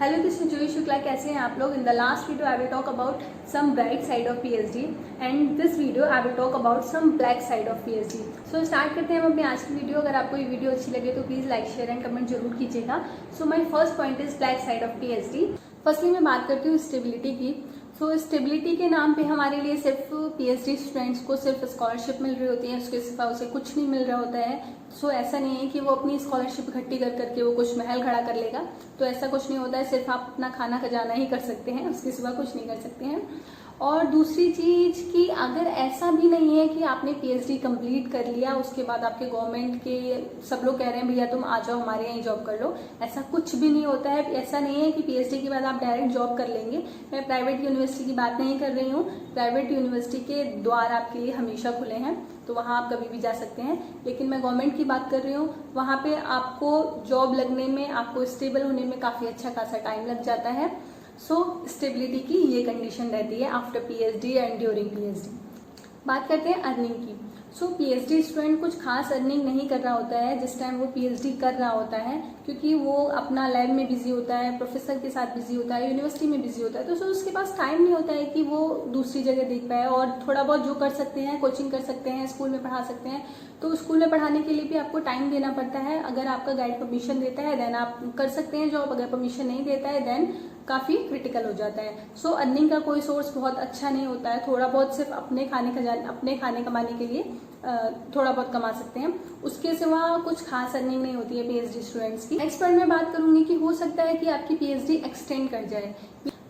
Hello, this is Juhi Shukla. कैसे हैं आप लोग? In the last video I will talk about some bright side of PhD and this video I will talk about some black side of PhD. So start करते हैं हम अपनी आज की वीडियो। अगर आपको ये वीडियो अच्छी लगे तो please like, share and comment जरूर कीजिएगा। So my first point is black side of PhD. Firstly मैं बात करती हूँ स्टेबिलिटी की। सो स्टेबिलिटी के नाम पे हमारे लिए सिर्फ पीएचडी स्टूडेंट्स को सिर्फ स्कॉलरशिप मिल रही होती है, उसके सिवा उसे कुछ नहीं मिल रहा होता है। सो ऐसा नहीं है कि वो अपनी स्कॉलरशिप इकट्ठी कर करके वो कुछ महल खड़ा कर लेगा, तो ऐसा कुछ नहीं होता है। सिर्फ आप अपना खाना खजाना ही कर सकते हैं, उसके सिवा कुछ नहीं कर सकते हैं। और दूसरी चीज कि अगर ऐसा भी नहीं है कि आपने पीएचडी कंप्लीट कर लिया उसके बाद आपके गवर्नमेंट के सब लोग कह रहे हैं भैया तुम आ जाओ हमारे यहाँ जॉब कर लो, ऐसा कुछ भी नहीं होता है। ऐसा नहीं है कि पीएचडी के बाद आप डायरेक्ट जॉब कर लेंगे। मैं प्राइवेट यूनिवर्सिटी की बात नहीं कर रही हूँ। प्राइवेट यूनिवर्सिटी के द्वार आपके लिए हमेशा खुले हैं, तो वहाँ आप कभी भी जा सकते हैं। लेकिन मैं गवर्नमेंट की बात कर रही हूँ, वहाँ पे आपको जॉब लगने में, आपको स्टेबल होने में काफ़ी अच्छा खासा टाइम लग जाता है। सो स्टेबिलिटी की ये कंडीशन रहती है after PhD and during PhD. बात करते हैं अर्निंग की। सो पीएचडी स्टूडेंट कुछ खास अर्निंग नहीं कर रहा होता है जिस टाइम वो पीएचडी कर रहा होता है, क्योंकि वो अपना लैब में बिजी होता है, प्रोफेसर के साथ बिजी होता है, यूनिवर्सिटी में बिजी होता है। तो उसके पास टाइम नहीं होता है कि वो दूसरी जगह देख पाए। और थोड़ा बहुत जो कर सकते हैं, कोचिंग कर सकते हैं, स्कूल में पढ़ा सकते हैं, तो स्कूल में पढ़ाने के लिए भी आपको टाइम देना पड़ता है। अगर आपका गाइड परमिशन देता है देन आप कर सकते हैं जॉब, अगर परमिशन नहीं देता है देन काफ़ी क्रिटिकल हो जाता है। सो अर्निंग का कोई सोर्स बहुत अच्छा नहीं होता है। थोड़ा बहुत सिर्फ अपने खाने कमाने के लिए थोड़ा बहुत कमा सकते हैं, उसके सिवा कुछ खास अर्निंग नहीं होती है पीएचडी स्टूडेंट्स की। नेक्स्ट पॉइंट मैं बात करूंगी कि हो सकता है कि आपकी पीएचडी एक्सटेंड कर जाए।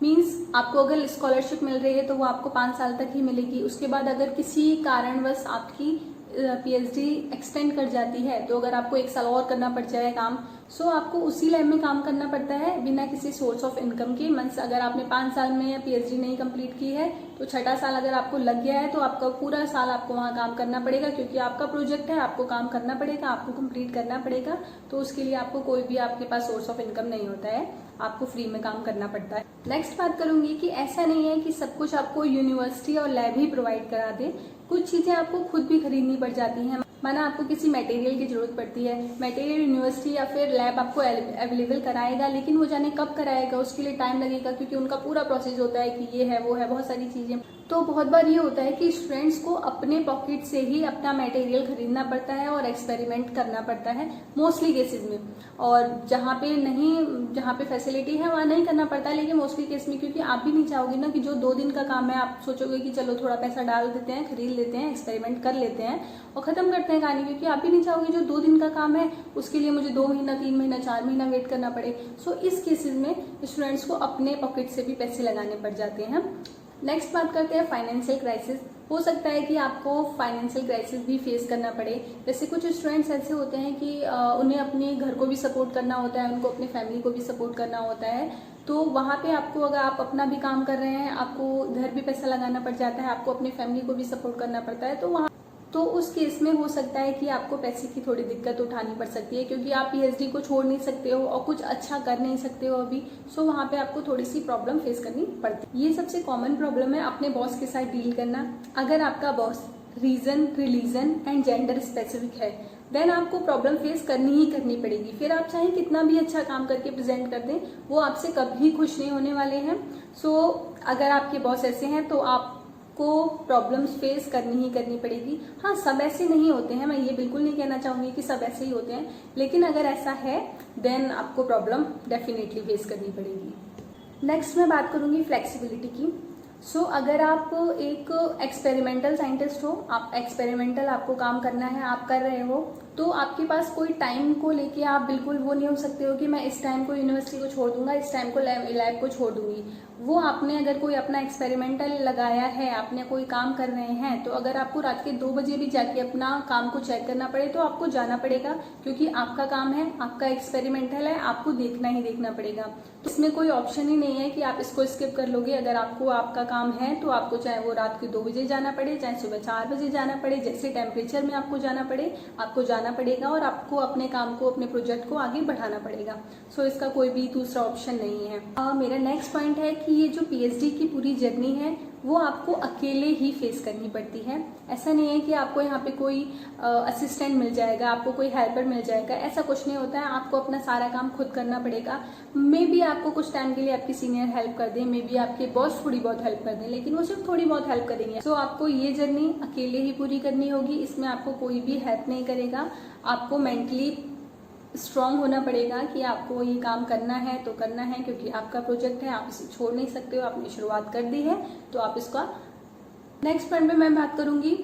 मीन्स आपको अगर स्कॉलरशिप मिल रही है तो वो आपको 5 साल तक ही मिलेगी। उसके बाद अगर किसी कारणवश आपकी पीएचडी एक्सटेंड कर जाती है, तो अगर आपको 1 साल और करना पड़ जाए काम, सो आपको उसी लैब में काम करना पड़ता है बिना किसी सोर्स ऑफ इनकम के। मीन्स अगर आपने 5 साल में पीएचडी नहीं कंप्लीट की है तो छठा साल अगर आपको लग गया है तो आपका पूरा साल आपको वहाँ काम करना पड़ेगा, क्योंकि आपका प्रोजेक्ट है, आपको काम करना पड़ेगा, आपको कंप्लीट करना पड़ेगा। तो उसके लिए आपको कोई भी आपके पास सोर्स ऑफ इनकम नहीं होता है, आपको फ्री में काम करना पड़ता है। नेक्स्ट बात करूंगी कि ऐसा नहीं है कि सब कुछ आपको यूनिवर्सिटी और लैब ही प्रोवाइड करा दे। कुछ चीजें आपको खुद भी खरीदनी पड़ जाती हैं। माना आपको किसी मटेरियल की जरूरत पड़ती है, मटेरियल यूनिवर्सिटी या फिर लैब आपको अवेलेबल कराएगा, लेकिन वो जाने कब कराएगा उसके लिए टाइम लगेगा, क्योंकि उनका पूरा प्रोसेस होता है कि ये है वो है, बहुत सारी चीजें। तो बहुत बार ये होता है कि स्टूडेंट्स को अपने पॉकेट से ही अपना मटेरियल खरीदना पड़ता है और एक्सपेरिमेंट करना पड़ता है मोस्टली केसेस में। और जहाँ पे फैसिलिटी है वहाँ नहीं करना पड़ता है, लेकिन मोस्टली केस में, क्योंकि आप भी नहीं चाहोगे ना कि जो 2 दिन का काम है आप सोचोगे कि चलो थोड़ा पैसा डाल देते हैं, खरीद लेते हैं, एक्सपेरिमेंट कर लेते हैं और खत्म करते हैं कहानी, क्योंकि आप भी नहीं चाहोगे जो 2 दिन का काम है उसके लिए मुझे 2 महीना, 3 महीना, 4 महीना वेट करना पड़े। सो इस केसेस में स्टूडेंट्स को अपने पॉकेट से भी पैसे लगाने पड़ जाते हैं। नेक्स्ट बात करते हैं फाइनेंशियल क्राइसिस। हो सकता है कि आपको फाइनेंशियल क्राइसिस भी फेस करना पड़े। जैसे कुछ स्टूडेंट्स ऐसे होते हैं कि उन्हें अपने घर को भी सपोर्ट करना होता है, उनको अपनी फैमिली को भी सपोर्ट करना होता है। तो वहाँ पे आपको, अगर आप अपना भी काम कर रहे हैं, आपको इधर भी पैसा लगाना पड़ जाता है, आपको अपनी फैमिली को भी सपोर्ट करना पड़ता है। तो उस केस में हो सकता है कि आपको पैसे की थोड़ी दिक्कत उठानी पड़ सकती है, क्योंकि आप पीएचडी को छोड़ नहीं सकते हो और कुछ अच्छा कर नहीं सकते हो अभी। सो वहाँ पे आपको थोड़ी सी प्रॉब्लम फेस करनी पड़ती है। ये सबसे कॉमन प्रॉब्लम है अपने बॉस के साथ डील करना। अगर आपका boss region, religion and gender specific है देन आपको प्रॉब्लम फेस करनी ही करनी पड़ेगी। फिर आप चाहे कितना भी अच्छा काम करके प्रेजेंट कर दें, वो आपसे कभी खुश नहीं होने वाले हैं। सो अगर आपके बॉस ऐसे हैं तो आप को प्रॉब्लम्स फेस करनी ही करनी पड़ेगी। हाँ, सब ऐसे नहीं होते हैं, मैं ये बिल्कुल नहीं कहना चाहूंगी कि सब ऐसे ही होते हैं, लेकिन अगर ऐसा है देन आपको प्रॉब्लम डेफिनेटली फेस करनी पड़ेगी। नेक्स्ट मैं बात करूंगी फ्लेक्सिबिलिटी की। सो अगर आप एक एक्सपेरिमेंटल साइंटिस्ट हो, आप एक्सपेरिमेंटल आपको काम करना है, आप कर रहे हो, तो आपके पास कोई टाइम को लेके आप बिल्कुल वो नहीं हो सकते हो कि मैं इस टाइम को यूनिवर्सिटी को छोड़ दूंगा, इस टाइम को लैब को छोड़ दूंगी। वो आपने अगर कोई अपना एक्सपेरिमेंटल लगाया है, आपने कोई काम कर रहे हैं, तो अगर आपको रात के 2 बजे भी जाके अपना काम को चेक करना पड़े तो आपको जाना पड़ेगा, क्योंकि आपका काम है, आपका एक्सपेरिमेंटल है, आपको देखना ही देखना पड़ेगा। तो इसमें कोई ऑप्शन ही नहीं है कि आप इसको स्किप कर लोगे। अगर आपको आपका काम है तो आपको चाहे वो रात के 2 बजे जाना पड़े, चाहे सुबह 4 बजे जाना पड़े, जैसे टेम्परेचर में आपको जाना पड़े, आपको जाना पड़ेगा और आपको अपने काम को, अपने प्रोजेक्ट को आगे बढ़ाना पड़ेगा। सो इसका कोई भी दूसरा ऑप्शन नहीं है। मेरा नेक्स्ट पॉइंट है कि ये जो पीएचडी की पूरी जर्नी है वो आपको अकेले ही फेस करनी पड़ती है। ऐसा नहीं है कि आपको यहाँ पे कोई असिस्टेंट मिल जाएगा, आपको कोई हेल्पर मिल जाएगा, ऐसा कुछ नहीं होता है। आपको अपना सारा काम खुद करना पड़ेगा। मे बी आपको कुछ टाइम के लिए आपकी सीनियर हेल्प कर दें, मे बी आपके बॉस थोड़ी बहुत हेल्प कर दें, लेकिन वो सिर्फ थोड़ी बहुत हेल्प करेंगे। सो आपको ये जर्नी अकेले ही पूरी करनी होगी। इसमें आपको कोई भी हेल्प नहीं करेगा। आपको मेंटली स्ट्रांग होना पड़ेगा कि आपको ये काम करना है तो करना है, क्योंकि आपका प्रोजेक्ट है, आप इसे छोड़ नहीं सकते हो। आपने शुरुआत कर दी है तो आप इसका। नेक्स्ट पॉइंट पे मैं बात करूंगी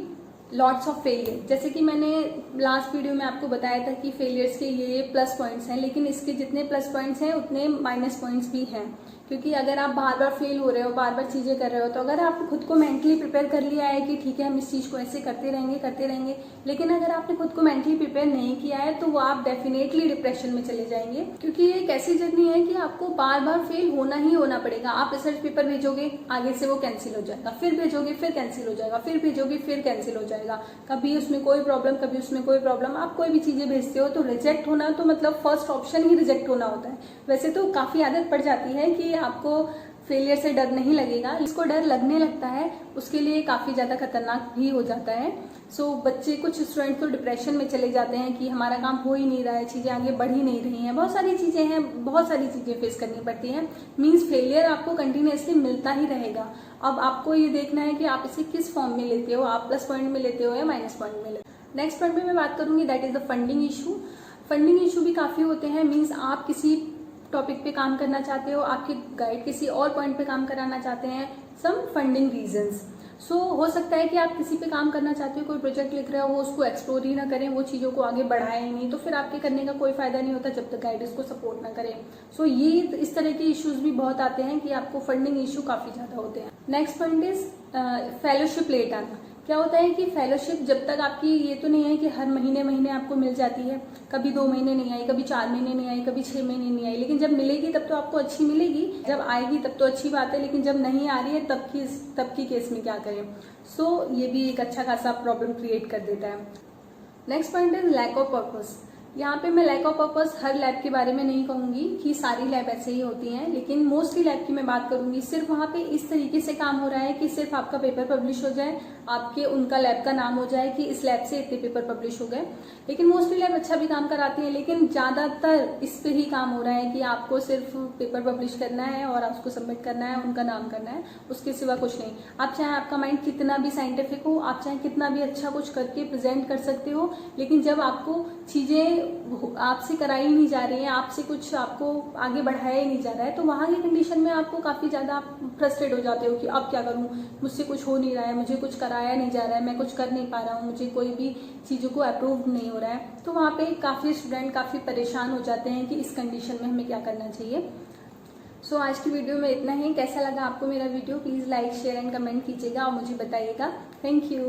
लॉट्स ऑफ फेलियर। जैसे कि मैंने लास्ट वीडियो में आपको बताया था कि फेलियर्स के ये प्लस पॉइंट्स हैं, लेकिन इसके जितने प्लस पॉइंट्स हैं उतने माइनस पॉइंट्स भी हैं। क्योंकि अगर आप बार बार फेल हो रहे हो, बार बार चीजें कर रहे हो, तो अगर आपने खुद को मेंटली प्रिपेयर कर लिया है कि ठीक है हम इस चीज को ऐसे करते रहेंगे, लेकिन अगर आपने खुद को मेंटली प्रिपेयर नहीं किया है तो वो आप डेफिनेटली डिप्रेशन में चले जाएंगे। क्योंकि ये एक ऐसी जर्नी है कि आपको बार बार फेल होना ही होना पड़ेगा। आप रिसर्च पेपर भेजोगे, आगे से वो कैंसिल हो जाएगा, फिर भेजोगे, फिर कैंसिल हो जाएगा, फिर भेजोगे, फिर कैंसिल हो जाएगा। कभी उसमें कोई प्रॉब्लम, कभी उसमें कोई प्रॉब्लम। आप कोई भी चीजें भेजते हो तो रिजेक्ट होना तो मतलब फर्स्ट ऑप्शन ही रिजेक्ट होना होता है। वैसे तो काफी आदत पड़ जाती है कि आपको फेलियर से डर नहीं लगेगा, इसको डर लगने लगता है, उसके लिए काफी ज्यादा खतरनाक भी हो जाता है। सो बच्चे, कुछ स्टूडेंट तो डिप्रेशन में चले जाते हैं कि हमारा काम हो ही नहीं रहा है, चीजें आगे बढ़ ही नहीं रही हैं, बहुत सारी चीजें हैं, बहुत सारी चीजें फेस करनी पड़ती हैं। मीन्स फेलियर आपको कंटिन्यूअसली मिलता ही रहेगा। अब आपको ये देखना है कि आप इसे किस फॉर्म में लेते हो, आप प्लस पॉइंट में लेते हो या माइनस पॉइंट में लेते हो। नेक्स्ट पॉइंट में मैं बात करूंगी that is the funding issue. Funding issue भी काफी होते हैं। मीन्स आप किसी टॉपिक पे काम करना चाहते हो, आपके गाइड किसी और पॉइंट पे काम कराना चाहते हैं, सम फंडिंग रीजंस। सो हो सकता है कि आप किसी पे काम करना चाहते हो, कोई प्रोजेक्ट लिख रहे हो, वो उसको एक्सप्लोर ही ना करें, वो चीज़ों को आगे बढ़ाए ही नहीं, तो फिर आपके करने का कोई फायदा नहीं होता जब तक गाइड इसको सपोर्ट ना करें। सो ये इस तरह के इश्यूज भी बहुत आते हैं कि आपको फंडिंग इशू काफ़ी ज़्यादा होते हैं। Next point is fellowship late आना। क्या होता है कि फेलोशिप जब तक आपकी, ये तो नहीं है कि हर महीने आपको मिल जाती है, कभी 2 महीने नहीं आई, कभी 4 महीने नहीं आई, कभी 6 महीने नहीं आई, लेकिन जब मिलेगी तब तो आपको अच्छी मिलेगी, जब आएगी तब तो अच्छी बात है, लेकिन जब नहीं आ रही है तब की केस में क्या करें। सो ये भी एक अच्छा खासा प्रॉब्लम क्रिएट कर देता है। Next point is lack of purpose. यहाँ पे मैं लैक ऑफ पर्पस हर लैब के बारे में नहीं कहूंगी कि सारी लैब ऐसे ही होती हैं, लेकिन मोस्टली लैब की मैं बात करूंगी। सिर्फ वहाँ पे इस तरीके से काम हो रहा है कि सिर्फ आपका पेपर पब्लिश हो जाए, आपके उनका लैब का नाम हो जाए कि इस लैब से इतने पेपर पब्लिश हो गए। लेकिन मोस्टली लैब अच्छा भी काम कराती है, लेकिन ज्यादातर इस पे ही काम हो रहा है कि आपको सिर्फ पेपर पब्लिश करना है और उसको सबमिट करना है, उनका नाम करना है, उसके सिवा कुछ नहीं। आप चाहे आपका माइंड कितना भी साइंटिफिक हो, आप चाहे कितना भी अच्छा कुछ करके प्रेजेंट कर सकते हो, लेकिन जब आपको चीजें आपसे कराई नहीं जा रही है, आपसे कुछ आपको आगे बढ़ाया ही नहीं जा रहा है, तो वहां की कंडीशन में आपको काफी ज्यादा फ्रस्ट्रेट हो जाते हो कि अब क्या करूं, मुझसे कुछ हो नहीं रहा है, मुझे कुछ कराया नहीं जा रहा है, मैं कुछ कर नहीं पा रहा हूँ, मुझे कोई भी चीजों को अप्रूव नहीं हो रहा है। तो वहां पे काफी स्टूडेंट काफी परेशान हो जाते हैं कि इस कंडीशन में हमें क्या करना चाहिए। सो आज की वीडियो में इतना ही। कैसा लगा आपको मेरा video, please like, share and comment कीजिएगा और मुझे बताइएगा। Thank you.